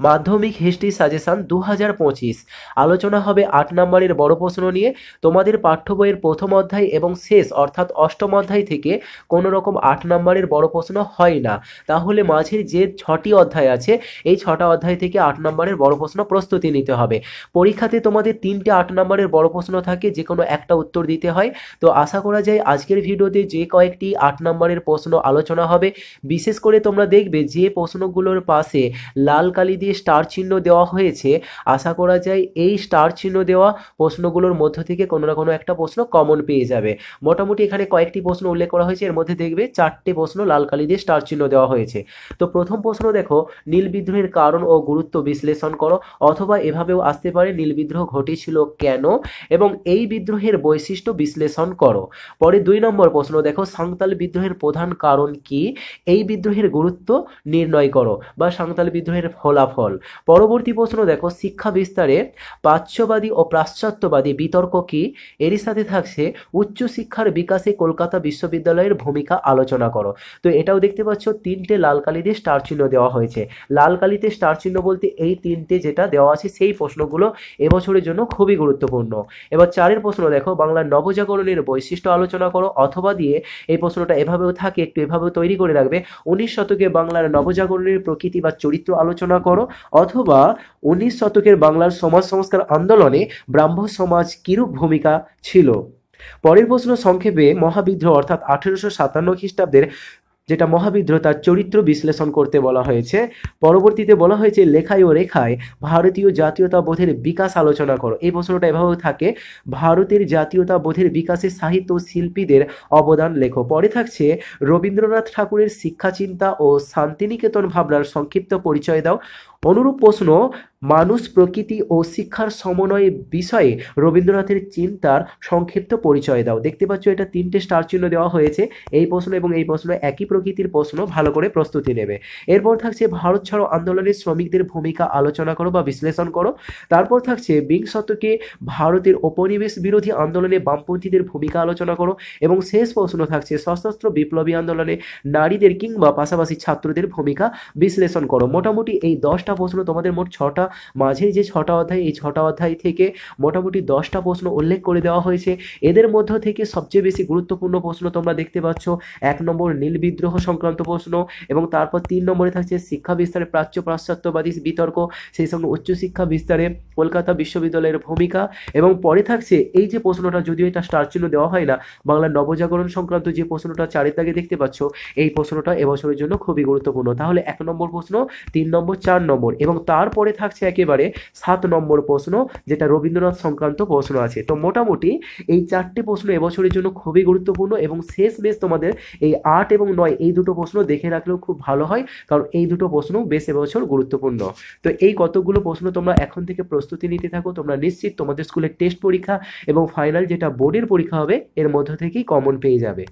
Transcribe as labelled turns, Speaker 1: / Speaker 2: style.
Speaker 1: মাধ্যমিক history suggestion 2025 আলোচনা হবে 8 নম্বরের বড় প্রশ্ন নিয়ে। তোমাদের পাঠ্য বইয়ের প্রথম অধ্যায় এবং শেষ অর্থাৎ অষ্টম অধ্যায় থেকে কোনো রকম 8 নম্বরের বড় প্রশ্ন হয় না। তাহলে মাঝের যে 6টি অধ্যায় আছে এই 6টা অধ্যায় থেকে 8 নম্বরের বড় প্রশ্ন প্রস্তুতি নিতে হবে। পরীক্ষাতে তোমাদের 3টে 8 নম্বরের বড় প্রশ্ন থাকে, যে কোনো একটা উত্তর দিতে হয়। তো আশা করা যায় আজকের ভিডিওতে যে কয়েকটি 8 নম্বরের প্রশ্ন আলোচনা হবে, বিশেষ করে তোমরা দেখবে যে প্রশ্নগুলোর পাশে লাল কালি দিয়ে স্টার চিহ্ন দেওয়া হয়েছে, আশা করা যায় এই স্টার চিহ্ন দেওয়া প্রশ্নগুলোর মধ্য থেকে কোনো না কোনো একটা প্রশ্ন কমন পেয়ে যাবে। মোটামুটি এখানে কয়েকটি প্রশ্ন উল্লেখ করা হয়েছে, এর মধ্যে দেখবে 4টে প্রশ্ন লাল কালি দিয়ে স্টার চিহ্ন দেওয়া হয়েছে। তো প্রথম প্রশ্ন দেখো, নীল বিদ্রোহের কারণ ও গুরুত্ব বিশ্লেষণ করো, অথবা এভাবেও আসতে পারে নীল বিদ্রোহ ঘটেছিল কেন এবং এই বিদ্রোহের বৈশিষ্ট্য বিশ্লেষণ করো। পরে 2 নম্বর প্রশ্ন দেখো, সাঁওতাল বিদ্রোহের প্রধান কারণ কি, এই বিদ্রোহের গুরুত্ব নির্ণয় করো বা সাঁওতাল বিদ্রোহের ফলাফল। পরবর্তী প্রশ্ন দেখো, শিক্ষা বিস্তারে প্রাচ্যবাদী ও পাশ্চাত্যবাদী বিতর্ক কি, এরই সাথে থাকছে উচ্চশিক্ষার বিকাশে কলকাতা বিশ্ববিদ্যালয়ের ভূমিকা আলোচনা করো। তো এটাও দেখতে পাচ্ছ 3টে লাল কালি দিয়ে স্টার চিহ্ন দেওয়া হয়েছে। লাল কালিতে স্টার চিহ্ন বলতে এই 3টে যেটা দেওয়া আছে সেই প্রশ্নগুলো এবছরের জন্য খুবই গুরুত্বপূর্ণ। এবার 4এর প্রশ্ন দেখো, বাংলার নবজাগরণের বৈশিষ্ট্য আলোচনা করো, অথবা দিয়ে এই প্রশ্নটা এভাবেও থাকে, একটু এভাবেও তৈরি করে রাখবে, 19 শতকে বাংলার নবজাগরণের প্রকৃতি বা চরিত্র আলোচনা করো, অথবা 19 শতকের বাংলার সমাজ সংস্কার আন্দোলনে ব্রাহ্ম সমাজ কিরূপ ভূমিকা ছিল। পরের প্রশ্ন সংক্ষেপে মহাবিদ্রোহ অর্থাৎ 1857 খ্রিস্টাব্দের যেটা মহাবিদ্রোহ তার চরিত্র বিশ্লেষণ করতে বলা হয়েছে। পরবর্তীতে বলা হয়েছে লেখায় ও রেখায় ভারতীয় জাতীয়তাবোধের বিকাশ আলোচনা করো। এই প্রশ্নটা এভাবেও থাকে, ভারতের জাতীয়তাবোধের বিকাশে সাহিত্য ও শিল্পীদের অবদান লেখো। পরে থাকছে রবীন্দ্রনাথ ঠাকুরের শিক্ষা চিন্তা ও শান্তিনিকেতন ভাবনার সংক্ষিপ্ত পরিচয় দাও। অনুরূপ প্রশ্ন, মানুষ প্রকৃতি ও শিক্ষার সমন্বয় বিষয়ে রবীন্দ্রনাথের চিন্তার সংক্ষিপ্ত পরিচয় দাও। দেখতে পাচ্ছ এটা 3টে স্টার চিহ্ন দেওয়া হয়েছে। এই প্রশ্ন এবং এই প্রশ্ন একই প্রকৃতির প্রশ্ন, ভালো করে প্রস্তুতি নেবে। এরপর থাকছে ভারত ছাড়ো আন্দোলনের শ্রমিকদের ভূমিকা আলোচনা করো বা বিশ্লেষণ করো। তারপর থাকছে 20 শতকে ভারতের উপনিবেশ বিরোধী আন্দোলনে বামপন্থীদের ভূমিকা আলোচনা করো। এবং শেষ প্রশ্ন থাকছে সশস্ত্র বিপ্লবী আন্দোলনে নারীদের কিংবা পাশাপাশি ছাত্রদের ভূমিকা বিশ্লেষণ করো। মোটামুটি এই 10টা প্রশ্ন তোমাদের মোট 6টা, মাঝের যে 6টা অধ্যায় এই 6টা অধ্যায় থেকে মোটামুটি 10টা প্রশ্ন উল্লেখ করে দেওয়া হয়েছে। এদের মধ্য থেকে সবচেয়ে বেশি গুরুত্বপূর্ণ প্রশ্ন তোমরা দেখতে পাচ্ছ 1 নম্বর নীল বিদ্রোহ সংক্রান্ত প্রশ্ন, এবং তারপর 3 নম্বরে থাকছে শিক্ষা বিস্তারে প্রাচ্য পাশ্চাত্যবাদী বিতর্ক, সেই সঙ্গে উচ্চশিক্ষা বিস্তারে কলকাতা বিশ্ববিদ্যালয়ের ভূমিকা, এবং পরে থাকছে এই যে প্রশ্নটা, যদিও এটা স্টার চিহ্ন দেওয়া হয় না, বাংলার নবজাগরণ সংক্রান্ত যে প্রশ্নটা 4 দাগে দেখতে পাচ্ছ, এই প্রশ্নটা এবছরের জন্য খুবই গুরুত্বপূর্ণ। তাহলে 1 নম্বর প্রশ্ন, 3 নম্বর, 4 নম্বর, এবং তারপরে থাকছে একেবারে 7 নম্বর প্রশ্ন, যেটা রবীন্দ্রনাথ সংক্রান্ত প্রশ্ন আছে। তো মোটামুটি এই 4টে প্রশ্ন এবছরের জন্য খুবই গুরুত্বপূর্ণ, এবং শেষ বেশ তোমাদের এই 8 এবং 9 এই দুটো প্রশ্ন দেখে রাখলেও খুব ভালো হয়, কারণ এই দুটো প্রশ্ন বেশ এবছর গুরুত্বপূর্ণ। তো এই কতগুলো প্রশ্ন তোমরা এখন থেকে প্রস্তুতি নিতে থাকো, তোমরা নিশ্চিত তোমাদের স্কুলের টেস্ট পরীক্ষা এবং ফাইনাল যেটা বোর্ডের পরীক্ষা হবে এর মধ্য থেকেই কমন পেয়ে যাবে।